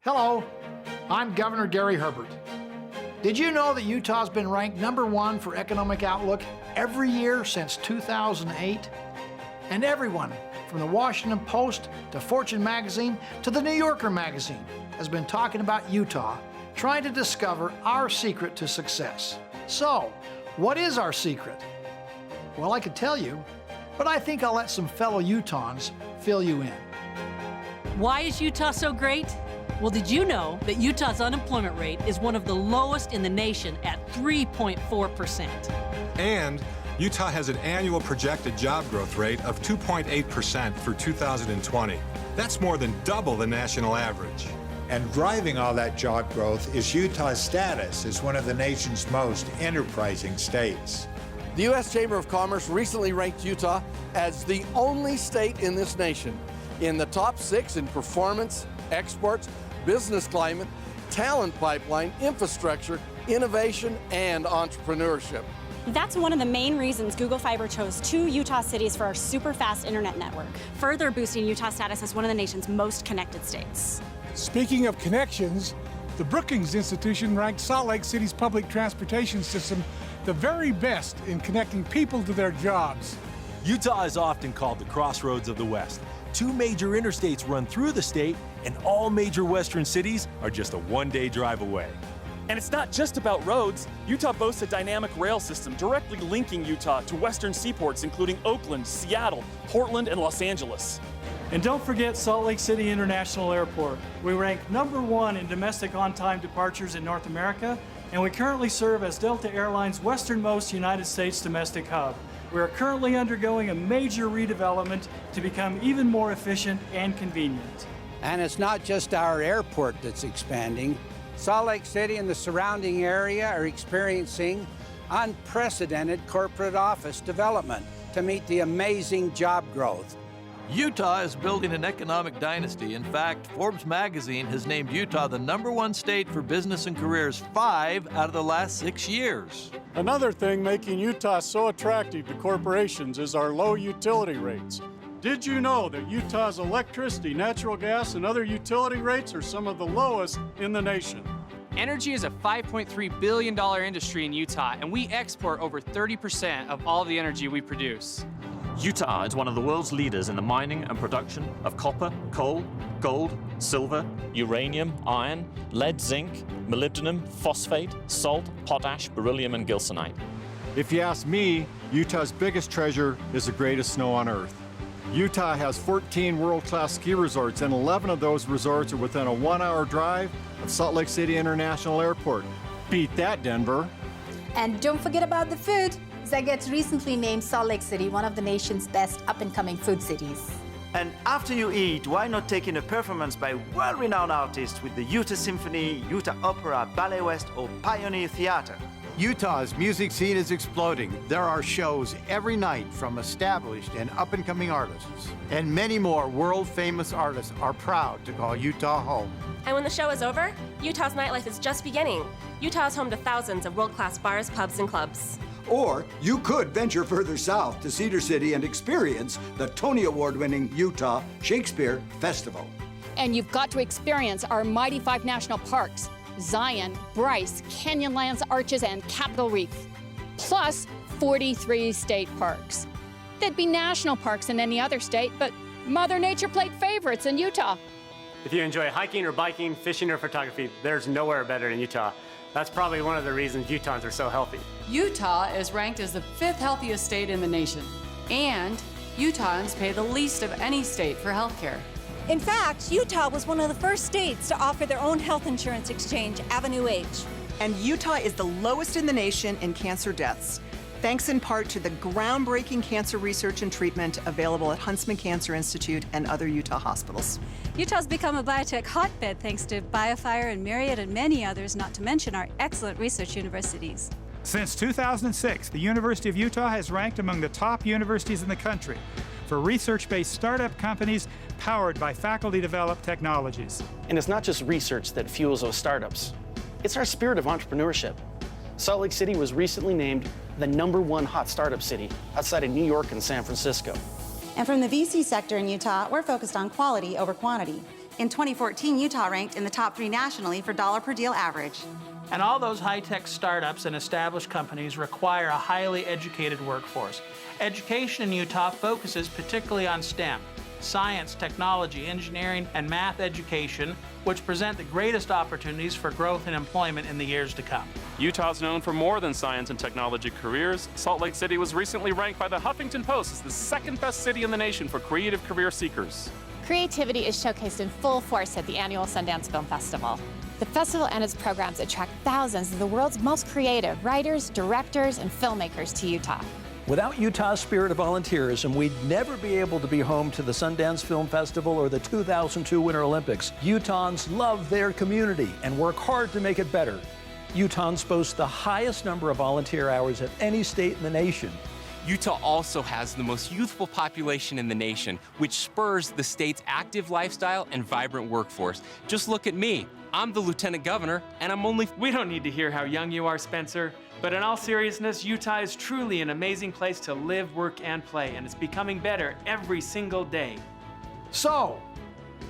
Hello, I'm Governor Gary Herbert. Did you know that Utah's been ranked #1 for economic outlook every year since 2008? And everyone, from the Washington Post to Fortune magazine to the New Yorker magazine, has been talking about Utah, trying to discover our secret to success. So, what is our secret? Well, I could tell you, but I think I'll let some fellow Utahns fill you in. Why is Utah so great? Well, did you know that Utah's unemployment rate is one of the lowest in the nation at 3.4%? And Utah has an annual projected job growth rate of 2.8% for 2020. That's more than double the national average. And driving all that job growth is Utah's status as one of the nation's most enterprising states. The U.S. Chamber of Commerce recently ranked Utah as the only state in this nation in the top 6 in performance, exports, business climate, talent pipeline, infrastructure, innovation, and entrepreneurship. That's one of the main reasons Google Fiber chose 2 Utah cities for our super fast internet network, further boosting Utah's status as one of the nation's most connected states. Speaking of connections, the Brookings Institution ranked Salt Lake City's public transportation system the very best in connecting people to their jobs. Utah is often called the crossroads of the West. 2 major interstates run through the state, and all major western cities are just a one-day drive away. And it's not just about roads. Utah boasts a dynamic rail system directly linking Utah to western seaports, including Oakland, Seattle, Portland, and Los Angeles. And don't forget Salt Lake City International Airport. We rank #1 in domestic on-time departures in North America, and we currently serve as Delta Airlines' westernmost United States domestic hub. We are currently undergoing a major redevelopment to become even more efficient and convenient. And it's not just our airport that's expanding. Salt Lake City and the surrounding area are experiencing unprecedented corporate office development to meet the amazing job growth. Utah is building an economic dynasty. In fact, Forbes magazine has named Utah the #1 state for business and careers 5 out of the last 6 years. Another thing making Utah so attractive to corporations is our low utility rates. Did you know that Utah's electricity, natural gas, and other utility rates are some of the lowest in the nation? Energy is a $5.3 billion industry in Utah, and we export over 30% of all the energy we produce. Utah is one of the world's leaders in the mining and production of copper, coal, gold, silver, uranium, iron, lead, zinc, molybdenum, phosphate, salt, potash, beryllium, and gilsonite. If you ask me, Utah's biggest treasure is the greatest snow on earth. Utah has 14 world-class ski resorts, and 11 of those resorts are within a 1-hour drive of Salt Lake City International Airport. Beat that, Denver. And don't forget about the food. Zagat's recently named Salt Lake City one of the nation's best up-and-coming food cities. And after you eat, why not take in a performance by world-renowned artists with the Utah Symphony, Utah Opera, Ballet West, or Pioneer Theater? Utah's music scene is exploding. There are shows every night from established and up-and-coming artists. And many more world-famous artists are proud to call Utah home. And when the show is over, Utah's nightlife is just beginning. Utah is home to thousands of world-class bars, pubs, and clubs. Or you could venture further south to Cedar City and experience the Tony Award-winning Utah Shakespeare Festival. And you've got to experience our mighty 5 national parks: Zion, Bryce, Canyonlands, Arches, and Capitol Reef, plus 43 state parks. There'd be national parks in any other state, but Mother Nature played favorites in Utah. If you enjoy hiking or biking, fishing or photography, there's nowhere better in Utah. That's probably one of the reasons Utahns are so healthy. Utah is ranked as the 5th healthiest state in the nation. And Utahns pay the least of any state for health care. In fact, Utah was one of the first states to offer their own health insurance exchange, Avenue H. And Utah is the lowest in the nation in cancer deaths, thanks in part to the groundbreaking cancer research and treatment available at Huntsman Cancer Institute and other Utah hospitals. Utah's become a biotech hotbed thanks to BioFire and Myriad and many others, not to mention our excellent research universities. Since 2006, the University of Utah has ranked among the top universities in the country for research-based startup companies powered by faculty-developed technologies. And it's not just research that fuels those startups. It's our spirit of entrepreneurship. Salt Lake City was recently named the #1 hot startup city outside of New York and San Francisco. And from the VC sector in Utah, we're focused on quality over quantity. In 2014, Utah ranked in the top 3 nationally for dollar per deal average. And all those high-tech startups and established companies require a highly educated workforce. Education in Utah focuses particularly on STEM, science, technology, engineering, and math education, which present the greatest opportunities for growth and employment in the years to come. Utah's known for more than science and technology careers. Salt Lake City was recently ranked by the Huffington Post as the 2nd best city in the nation for creative career seekers. Creativity is showcased in full force at the annual Sundance Film Festival. The festival and its programs attract thousands of the world's most creative writers, directors, and filmmakers to Utah. Without Utah's spirit of volunteerism, we'd never be able to be home to the Sundance Film Festival or the 2002 Winter Olympics. Utahns love their community and work hard to make it better. Utahns boast the highest number of volunteer hours of any state in the nation. Utah also has the most youthful population in the nation, which spurs the state's active lifestyle and vibrant workforce. Just look at me. I'm the lieutenant governor, and I'm only... We don't need to hear how young you are, Spencer. But in all seriousness, Utah is truly an amazing place to live, work, and play, and it's becoming better every single day. So,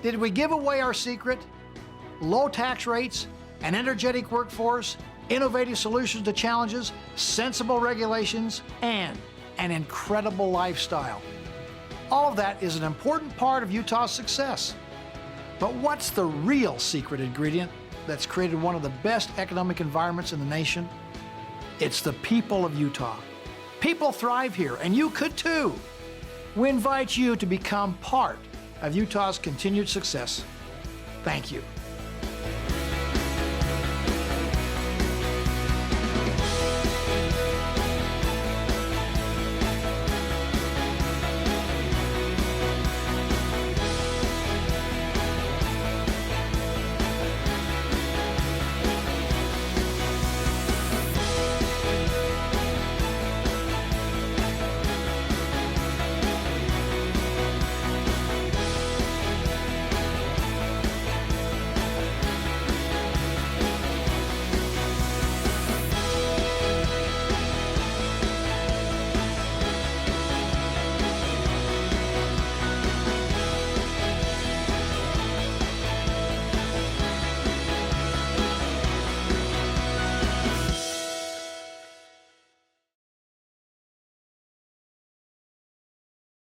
did we give away our secret? Low tax rates, an energetic workforce, innovative solutions to challenges, sensible regulations, and an incredible lifestyle. All of that is an important part of Utah's success. But what's the real secret ingredient that's created one of the best economic environments in the nation? It's the people of Utah. People thrive here, and you could too. We invite you to become part of Utah's continued success. Thank you.